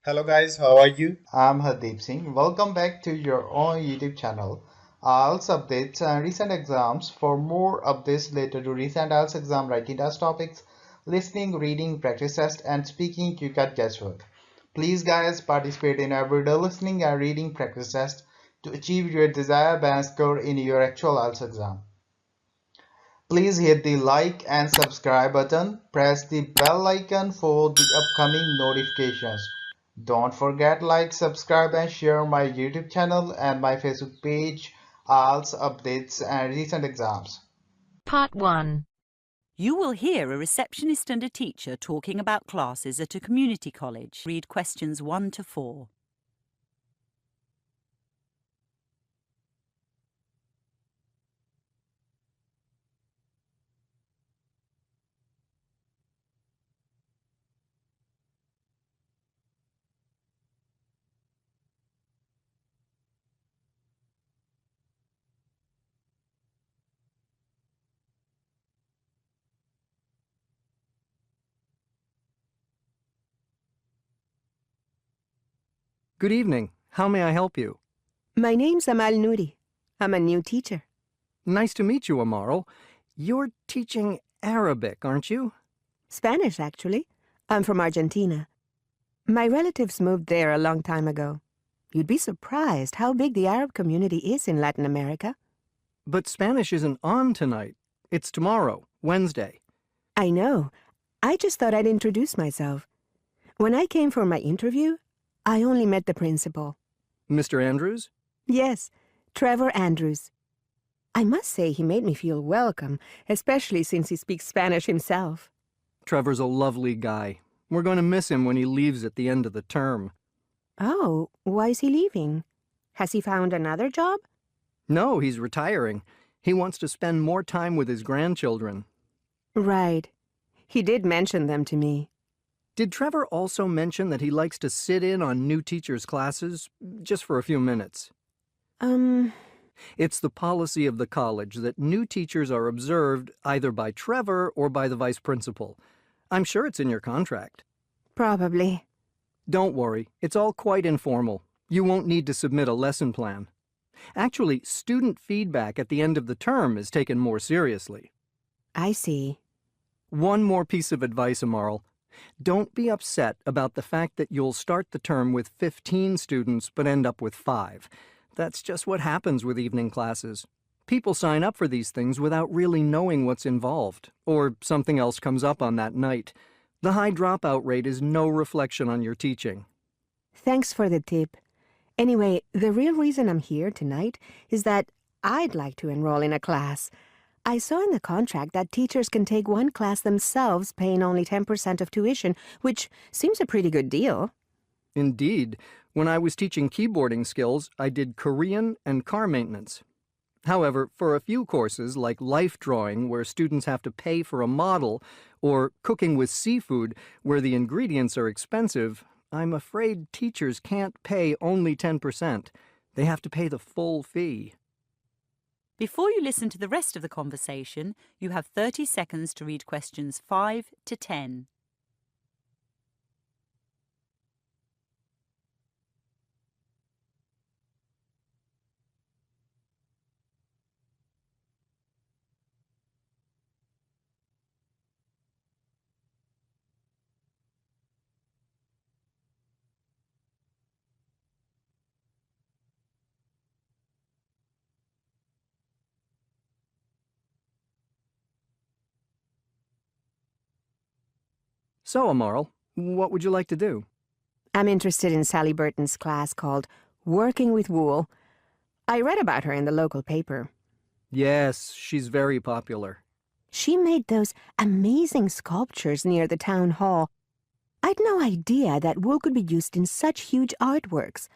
Hello guys, how are you? I'm Hardeep Singh. Welcome back to your own YouTube channel. IELTS updates and recent exams. For more updates related to recent IELTS exam writing test topics, listening, reading, practice test, and speaking, you got guesswork. Please, guys, participate in everyday listening and reading practice test to achieve your desired band score in your actual IELTS exam. Please hit the like and subscribe button. Press the bell icon for the upcoming notifications. Don't forget like, subscribe and share my YouTube channel and my Facebook page, IELTS updates and recent exams. Part 1. You will hear a receptionist and a teacher talking about classes at a community college. Read questions 1 to 4. Good evening. How may I help you? My name's Amal Nouri. I'm a new teacher. Nice to meet you, Amaral. You're teaching Arabic, aren't you? Spanish, actually. I'm from Argentina. My relatives moved there a long time ago. You'd be surprised how big the Arab community is in Latin America. But Spanish isn't on tonight. It's tomorrow, Wednesday. I know. I just thought I'd introduce myself. When I came for my interview, I only met the principal. Mr. Andrews? Yes, Trevor Andrews. I must say he made me feel welcome, especially since he speaks Spanish himself. Trevor's a lovely guy. We're going to miss him when he leaves at the end of the term. Oh, why is he leaving? Has he found another job? No, he's retiring. He wants to spend more time with his grandchildren. Right. He did mention them to me. Did Trevor also mention that he likes to sit in on new teachers' classes, just for a few minutes? It's the policy of the college that new teachers are observed either by Trevor or by the vice principal. I'm sure it's in your contract. Probably. Don't worry, it's all quite informal. You won't need to submit a lesson plan. Actually, student feedback at the end of the term is taken more seriously. I see. One more piece of advice, Amaral. Don't be upset about the fact that you'll start the term with 15 students but end up with 5. That's just what happens with evening classes. People sign up for these things without really knowing what's involved, or something else comes up on that night. The high dropout rate is no reflection on your teaching. Thanks for the tip. Anyway, the real reason I'm here tonight is that I'd like to enroll in a class. I saw in the contract that teachers can take one class themselves, paying only 10% of tuition, which seems a pretty good deal. Indeed, when I was teaching keyboarding skills, I did Korean and car maintenance. However, for a few courses, like life drawing, where students have to pay for a model, or cooking with seafood, where the ingredients are expensive, I'm afraid teachers can't pay only 10%. They have to pay the full fee. Before you listen to the rest of the conversation, you have 30 seconds to read questions 5 to 10. So, Amaral, what would you like to do? I'm interested in Sally Burton's class called Working with Wool. I read about her in the local paper. Yes, she's very popular. She made those amazing sculptures near the town hall. I'd no idea that wool could be used in such huge artworks.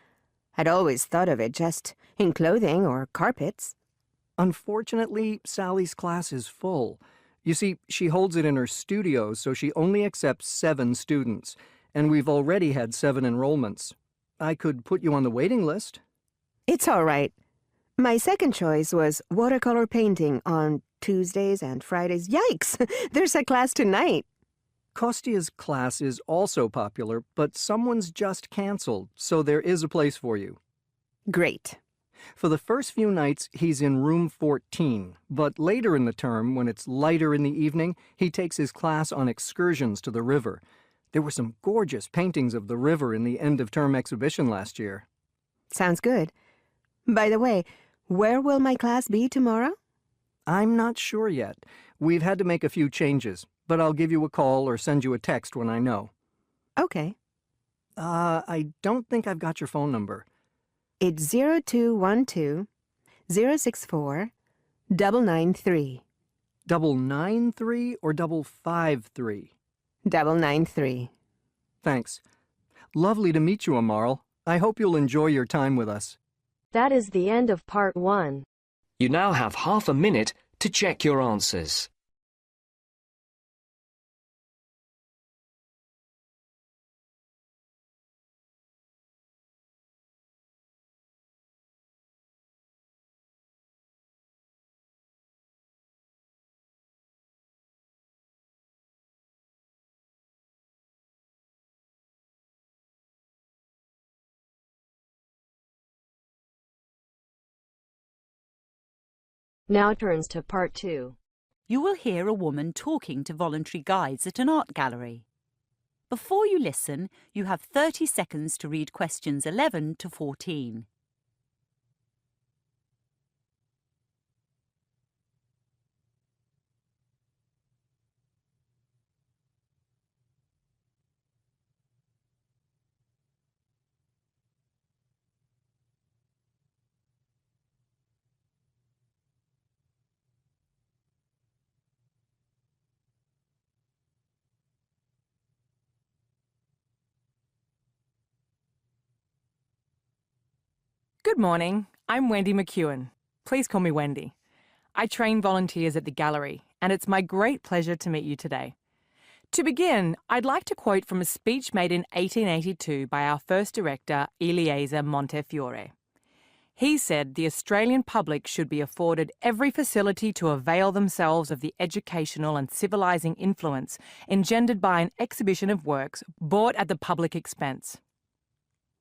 I'd always thought of it just in clothing or carpets. Unfortunately, Sally's class is full. You see, she holds it in her studio, so she only accepts 7 students, and we've already had 7 enrollments. I could put you on the waiting list. It's all right. My second choice was watercolor painting on Tuesdays and Fridays. Yikes! There's a class tonight. Kostia's class is also popular, but someone's just canceled, so there is a place for you. Great. For the first few nights, he's in room 14, but later in the term, when it's lighter in the evening, he takes his class on excursions to the river. There were some gorgeous paintings of the river in the end-of-term exhibition last year. Sounds good. By the way, where will my class be tomorrow? I'm not sure yet. We've had to make a few changes, but I'll give you a call or send you a text when I know. Okay. I don't think I've got your phone number. It's 0212 064 993. 993 or 553? 993. Thanks. Lovely to meet you, Amaral. I hope you'll enjoy your time with us. That is the end of part 1. You now have half a minute to check your answers. Now turns to part 2. You will hear a woman talking to voluntary guides at an art gallery. Before you listen, you have 30 seconds to read questions 11 to 14. Good morning, I'm Wendy McEwen. Please call me Wendy. I train volunteers at the gallery, and it's my great pleasure to meet you today. To begin, I'd like to quote from a speech made in 1882 by our first director, Eliezer Montefiore. He said the Australian public should be afforded every facility to avail themselves of the educational and civilising influence engendered by an exhibition of works bought at the public expense.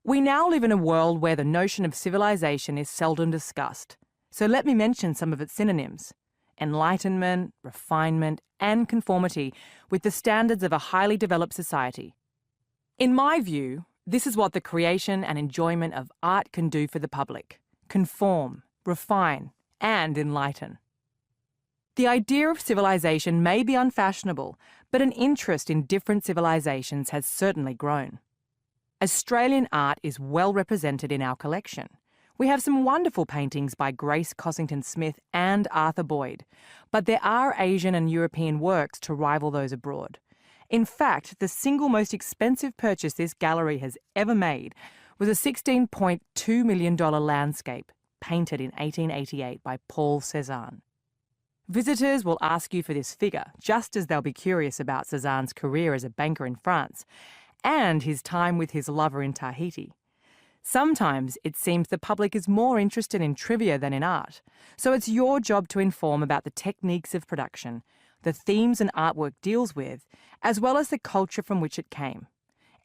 We now live in a world where the notion of civilization is seldom discussed, so let me mention some of its synonyms: enlightenment, refinement, and conformity with the standards of a highly developed society. In my view, this is what the creation and enjoyment of art can do for the public: conform, refine, and enlighten. The idea of civilization may be unfashionable, but an interest in different civilizations has certainly grown. Australian art is well represented in our collection. We have some wonderful paintings by Grace Cossington-Smith and Arthur Boyd, but there are Asian and European works to rival those abroad. In fact, the single most expensive purchase this gallery has ever made was a $16.2 million landscape painted in 1888 by Paul Cézanne. Visitors will ask you for this figure, just as they'll be curious about Cézanne's career as a banker in France and his time with his lover in Tahiti. Sometimes it seems the public is more interested in trivia than in art, so it's your job to inform about the techniques of production, the themes an artwork deals with, as well as the culture from which it came.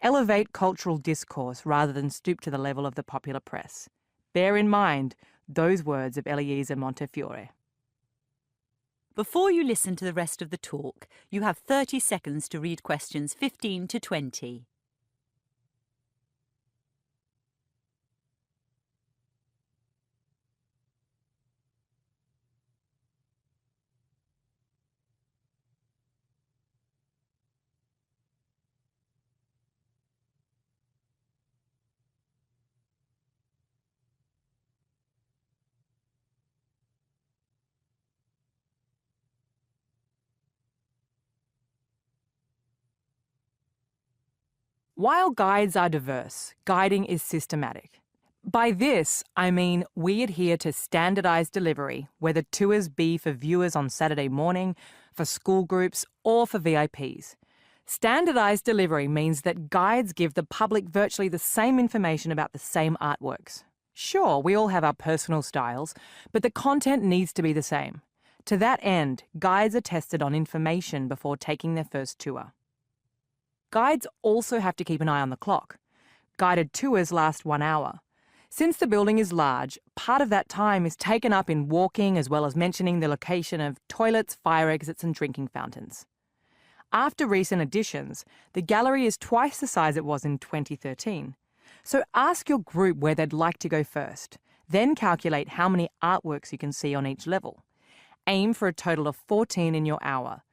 Elevate cultural discourse rather than stoop to the level of the popular press. Bear in mind those words of Eliezer Montefiore. Before you listen to the rest of the talk, you have 30 seconds to read questions 15 to 20. While guides are diverse, guiding is systematic. By this, I mean we adhere to standardised delivery, whether tours be for viewers on Saturday morning, for school groups, or for VIPs. Standardised delivery means that guides give the public virtually the same information about the same artworks. Sure, we all have our personal styles, but the content needs to be the same. To that end, guides are tested on information before taking their first tour. Guides also have to keep an eye on the clock. Guided tours last 1 hour. Since the building is large, part of that time is taken up in walking as well as mentioning the location of toilets, fire exits and drinking fountains. After recent additions, the gallery is twice the size it was in 2013. So ask your group where they'd like to go first. Then calculate how many artworks you can see on each level. Aim for a total of 14 in your hour.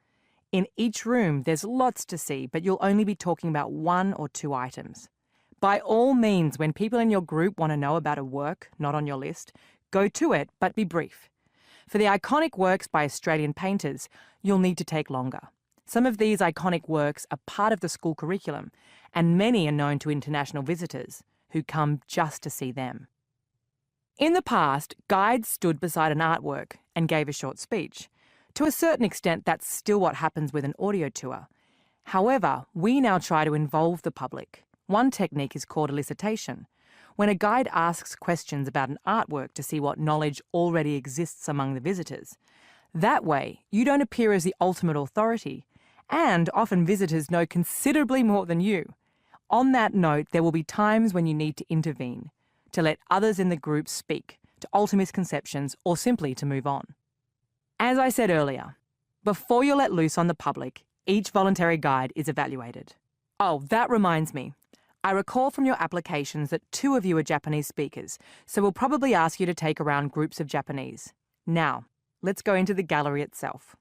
In each room, there's lots to see, but you'll only be talking about 1 or 2 items. By all means, when people in your group want to know about a work not on your list, go to it, but be brief. For the iconic works by Australian painters, you'll need to take longer. Some of these iconic works are part of the school curriculum, and many are known to international visitors who come just to see them. In the past, guides stood beside an artwork and gave a short speech. To a certain extent, that's still what happens with an audio tour. However, we now try to involve the public. One technique is called elicitation, when a guide asks questions about an artwork to see what knowledge already exists among the visitors. That way, you don't appear as the ultimate authority, and often visitors know considerably more than you. On that note, there will be times when you need to intervene, to let others in the group speak, to alter misconceptions, or simply to move on. As I said earlier, before you're let loose on the public, each voluntary guide is evaluated. Oh, that reminds me. I recall from your applications that 2 of you are Japanese speakers, so we'll probably ask you to take around groups of Japanese. Now, let's go into the gallery itself.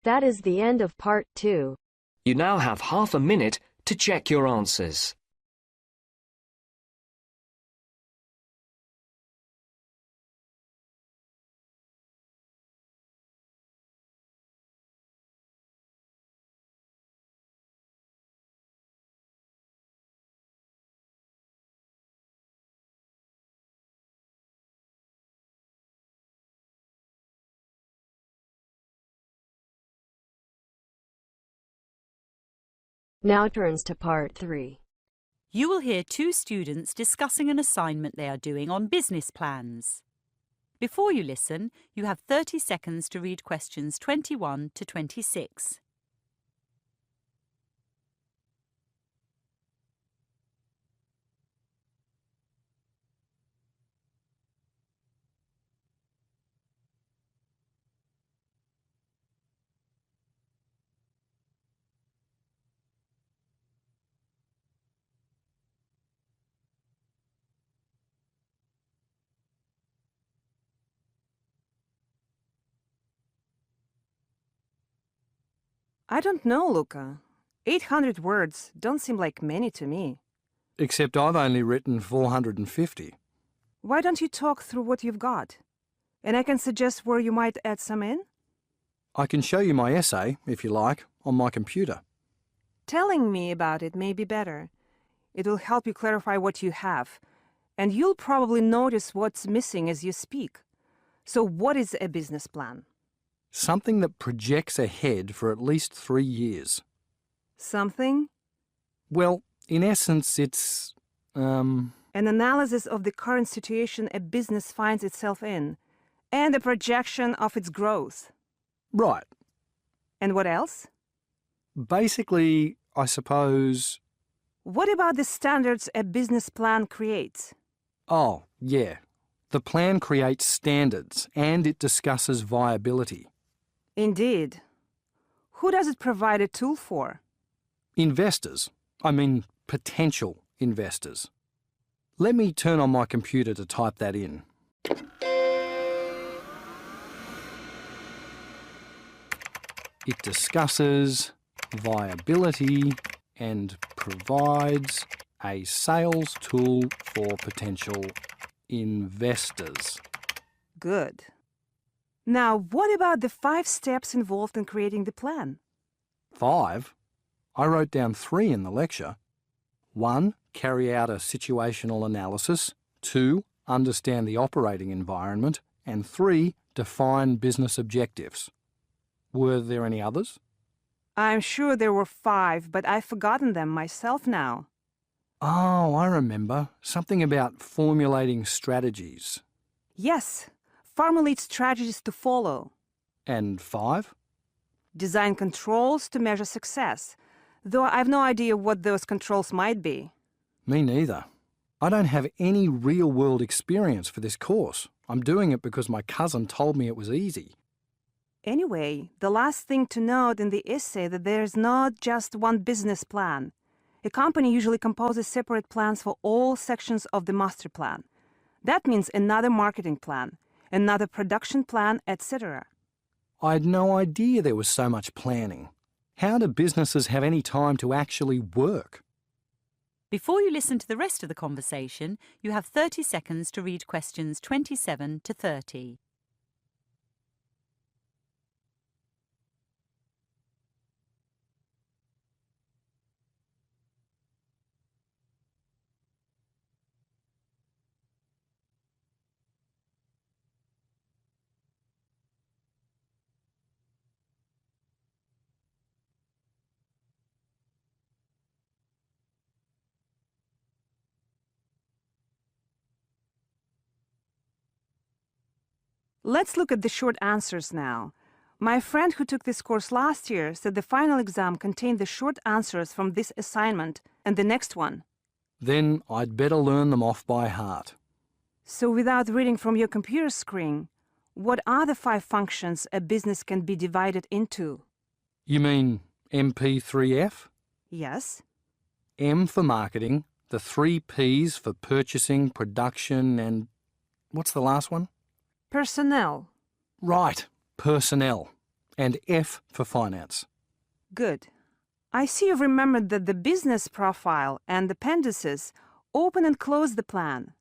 That is the end of part 2. You now have half a minute to check your answers. Now turns to part 3. You will hear 2 students discussing an assignment they are doing on business plans. Before you listen, you have 30 seconds to read questions 21 to 26. I don't know, Luca. 800 words don't seem like many to me. Except I've only written 450. Why don't you talk through what you've got? And I can suggest where you might add some in? I can show you my essay, if you like, on my computer. Telling me about it may be better. It will help you clarify what you have, and you'll probably notice what's missing as you speak. So what is a business plan? Something that projects ahead for at least 3 years. Something? Well, in essence, it's, An analysis of the current situation a business finds itself in, and a projection of its growth. right. And what else? Basically, I suppose... What about the standards a business plan creates? Oh, yeah. The plan creates standards and it discusses viability. Indeed. Who does it provide a tool for? Investors. I mean, potential investors. Let me turn on my computer to type that in. It discusses viability and provides a sales tool for potential investors. Good. Now, what about the 5 steps involved in creating the plan? 5? I wrote down 3 in the lecture. 1, carry out a situational analysis. 2, understand the operating environment. And 3, define business objectives. Were there any others? I'm sure there were 5, but I've forgotten them myself now. Oh, I remember. Something about formulating strategies. Yes, formulate strategies to follow. And 5? Design controls to measure success. though I've no idea what those controls might be. Me neither. I don't have any real-world experience for this course. I'm doing it because my cousin told me it was easy. Anyway, the last thing to note in the essay that there's not just one business plan. A company usually composes separate plans for all sections of the master plan. That means another marketing plan, another production plan, etc. I had no idea there was so much planning. How do businesses have any time to actually work? Before you listen to the rest of the conversation, you have 30 seconds to read questions 27 to 30. Let's look at the short answers now. My friend who took this course last year said the final exam contained the short answers from this assignment and the next one. Then I'd better learn them off by heart. So without reading from your computer screen, what are the 5 functions a business can be divided into? You mean MP3F? Yes. M for marketing, the 3 Ps for purchasing, production, and what's the last one? Personnel. Right, personnel. And F for finance. Good. I see you've remembered that the business profile and appendices open and close the plan.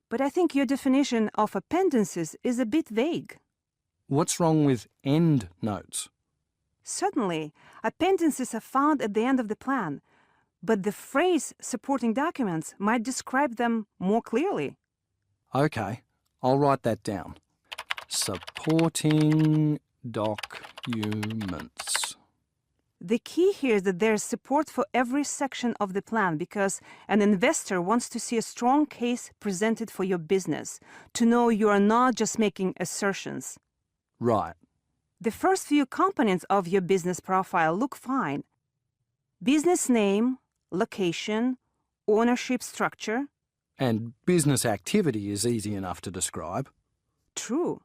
But I think your definition of appendices is a bit vague. What's wrong with end notes? Certainly, appendices are found at the end of the plan, but the phrase supporting documents might describe them more clearly. Okay, I'll write that down. Supporting documents. The key here is that there is support for every section of the plan because an investor wants to see a strong case presented for your business, to know you are not just making assertions. Right. The first few components of your business profile look fine. Business name, location, ownership structure. And business activity is easy enough to describe. True.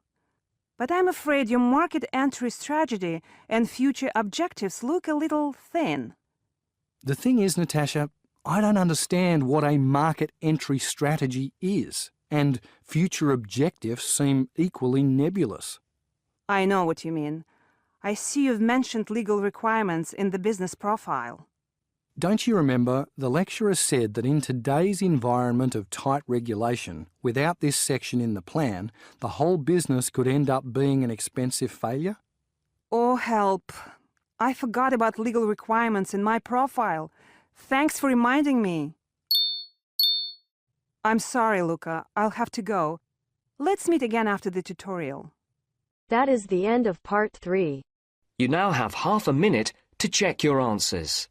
But I'm afraid your market entry strategy and future objectives look a little thin. The thing is, Natasha, I don't understand what a market entry strategy is, and future objectives seem equally nebulous. I know what you mean. I see you've mentioned legal requirements in the business profile. Don't you remember, the lecturer said that in today's environment of tight regulation, without this section in the plan, the whole business could end up being an expensive failure? Oh, help. I forgot about legal requirements in my profile. Thanks for reminding me. I'm sorry, Luca. I'll have to go. Let's meet again after the tutorial. That is the end of part 3. You now have half a minute to check your answers.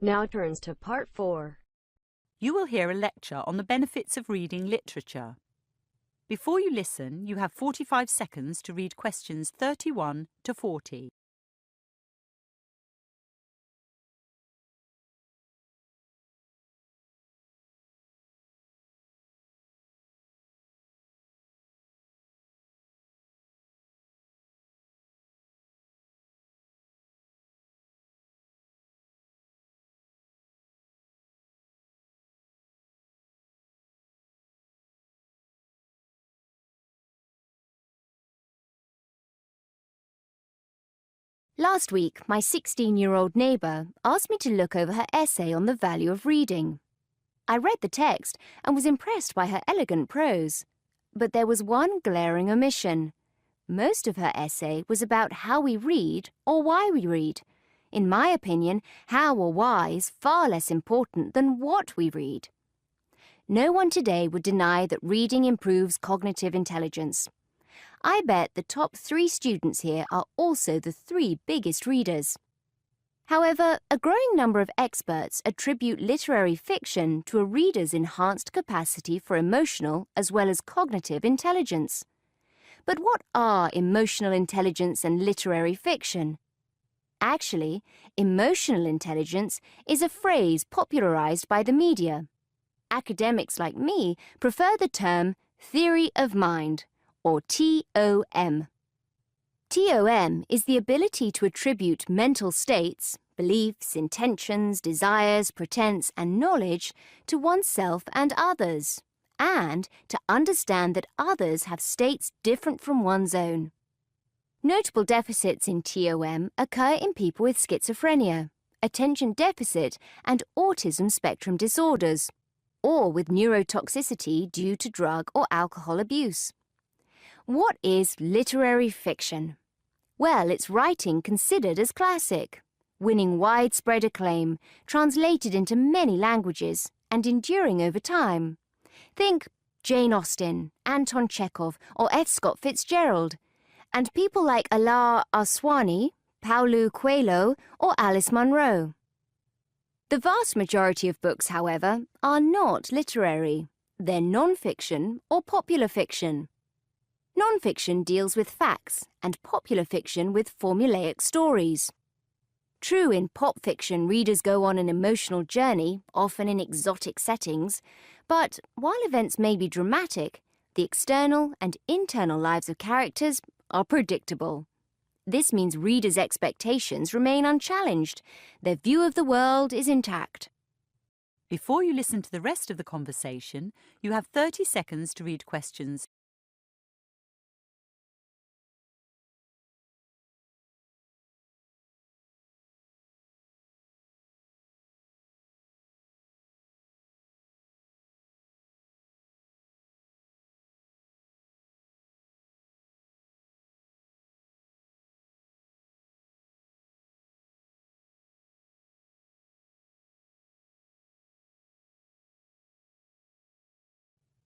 Now turns to part 4. You will hear a lecture on the benefits of reading literature. Before you listen, you have 45 seconds to read questions 31 to 40. Last week, my 16-year-old neighbour asked me to look over her essay on the value of reading. I read the text and was impressed by her elegant prose. But there was one glaring omission. Most of her essay was about how we read or why we read. In my opinion, how or why is far less important than what we read. no one today would deny that reading improves cognitive intelligence. I bet the top 3 students here are also the 3 biggest readers. However, a growing number of experts attribute literary fiction to a reader's enhanced capacity for emotional as well as cognitive intelligence. But what are emotional intelligence and literary fiction? Actually, emotional intelligence is a phrase popularized by the media. Academics like me prefer the term theory of mind, or TOM. TOM is the ability to attribute mental states, beliefs, intentions, desires, pretence, and knowledge to oneself and others, and to understand that others have states different from one's own. Notable deficits in TOM occur in people with schizophrenia, attention deficit, and autism spectrum disorders, or with neurotoxicity due to drug or alcohol abuse. What is literary fiction? Well, it's writing considered as classic, winning widespread acclaim, translated into many languages, and enduring over time. Think Jane Austen, Anton Chekhov, or F. Scott Fitzgerald, and people like Ala Aswani, Paulo Coelho, or Alice Munro. The vast majority of books, however, are not literary. They're non-fiction or popular fiction. Non-fiction deals with facts, and popular fiction with formulaic stories. True, in pop fiction, readers go on an emotional journey, often in exotic settings, but while events may be dramatic, the external and internal lives of characters are predictable. This means readers' expectations remain unchallenged. Their view of the world is intact. Before you listen to the rest of the conversation, you have 30 seconds to read questions.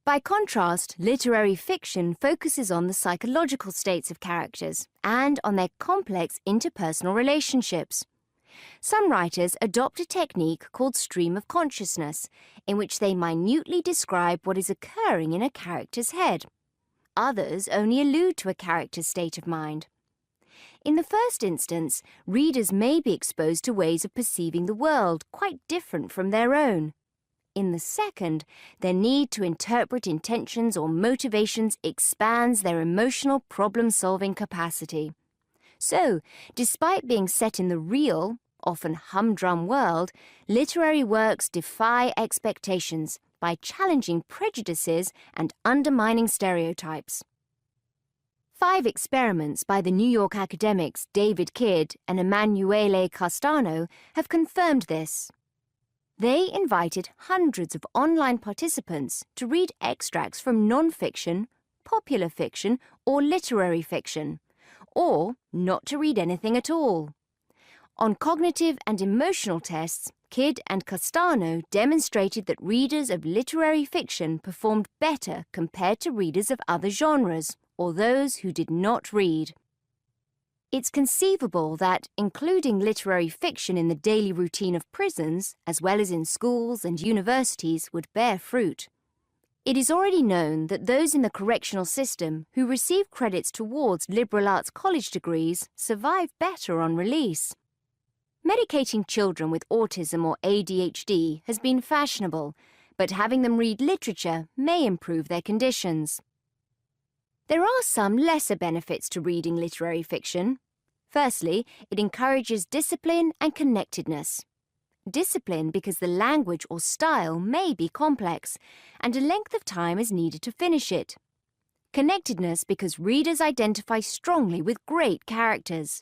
By contrast, literary fiction focuses on the psychological states of characters and on their complex interpersonal relationships. Some writers adopt a technique called stream of consciousness, in which they minutely describe what is occurring in a character's head. Others only allude to a character's state of mind. In the first instance, readers may be exposed to ways of perceiving the world quite different from their own. In the second, their need to interpret intentions or motivations expands their emotional problem-solving capacity. So, despite being set in the real, often humdrum world, literary works defy expectations by challenging prejudices and undermining stereotypes. 5 experiments by the New York academics David Kidd and Emanuele Castano have confirmed this. They invited hundreds of online participants to read extracts from non-fiction, popular fiction, or literary fiction, or not to read anything at all. On cognitive and emotional tests, Kidd and Castano demonstrated that readers of literary fiction performed better compared to readers of other genres, or those who did not read. It's conceivable that including literary fiction in the daily routine of prisons, as well as in schools and universities, would bear fruit. It is already known that those in the correctional system who receive credits towards liberal arts college degrees survive better on release. Medicating children with autism or ADHD has been fashionable, but having them read literature may improve their conditions. There are some lesser benefits to reading literary fiction. Firstly, it encourages discipline and connectedness. Discipline because the language or style may be complex, and a length of time is needed to finish it. Connectedness because readers identify strongly with great characters.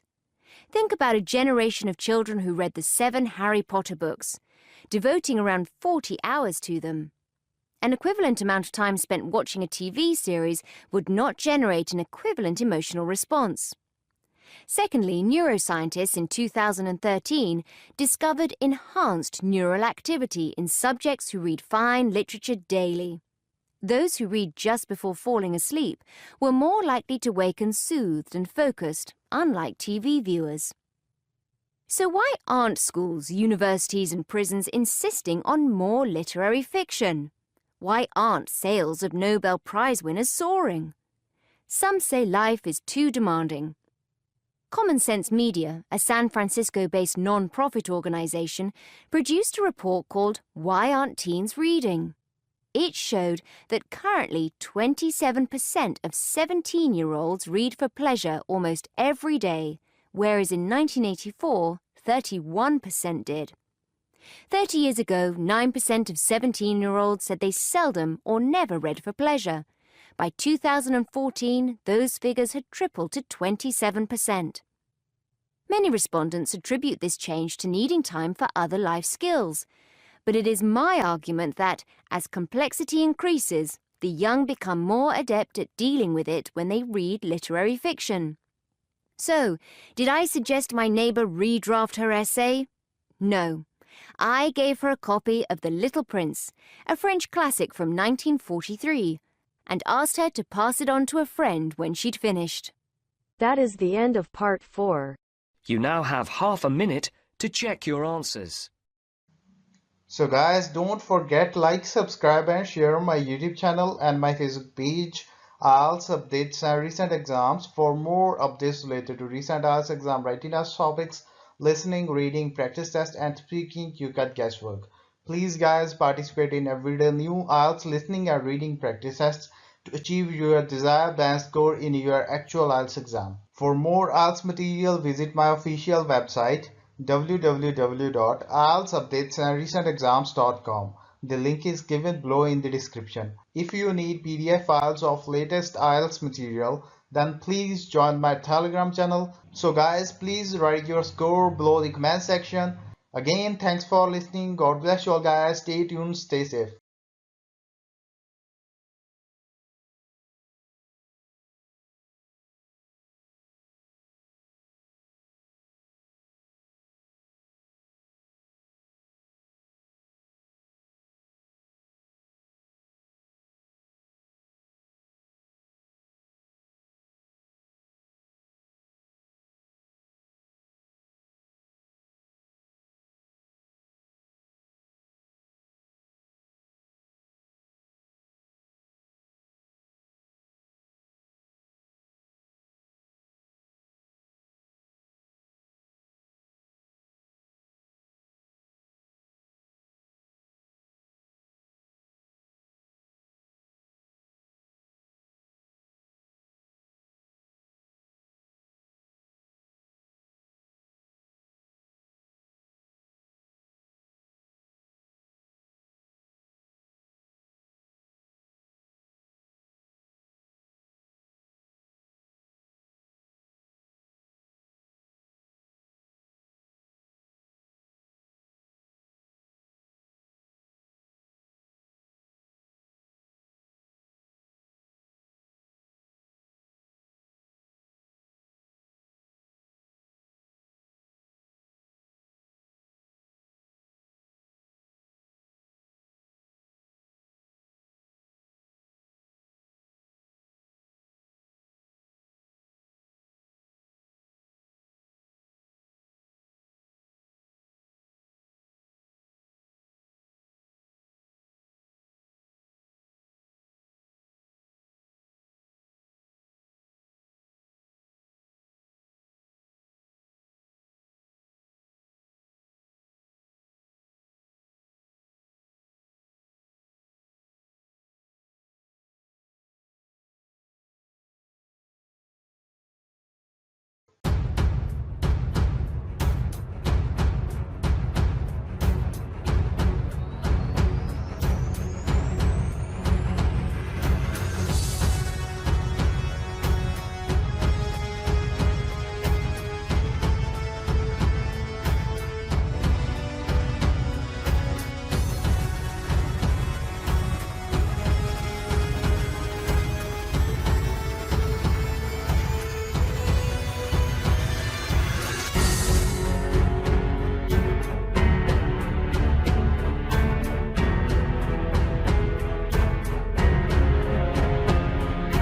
Think about a generation of children who read the 7 Harry Potter books, devoting around 40 hours to them. An equivalent amount of time spent watching a TV series would not generate an equivalent emotional response. Secondly, neuroscientists in 2013 discovered enhanced neural activity in subjects who read fine literature daily. Those who read just before falling asleep were more likely to waken soothed and focused, unlike TV viewers. So why aren't schools, universities and prisons insisting on more literary fiction? Why aren't sales of Nobel Prize winners soaring? Some say life is too demanding. Common Sense Media, a San Francisco-based non-profit organization, produced a report called Why Aren't Teens Reading? It showed that currently 27% of 17-year-olds read for pleasure almost every day, whereas in 1984, 31% did. 30 years ago, 9% of 17-year-olds said they seldom or never read for pleasure. By 2014, those figures had tripled to 27%. Many respondents attribute this change to needing time for other life skills. But it is my argument that, as complexity increases, the young become more adept at dealing with it when they read literary fiction. So, did I suggest my neighbour redraft her essay? No. I gave her a copy of The Little Prince, a French classic from 1943, and asked her to pass it on to a friend when she'd finished. That is the end of part 4. You now have half a minute to check your answers. So guys, don't forget like, subscribe and share my YouTube channel and my Facebook page, IELTS updates and recent exams. For more updates related to recent IELTS exam writing test topics, listening, reading, practice test and speaking, you got guesswork. Please guys, participate in everyday new IELTS listening and reading practice tests to achieve your desired band score in your actual IELTS exam. For more IELTS material, visit my official website www.ieltsupdatesandrecentexams.com. The link is given below in the description. If you need PDF files of latest IELTS material, then please join my Telegram channel. So guys, please write your score below the comment section. Again, thanks for listening. God bless you all guys. Stay tuned, stay safe.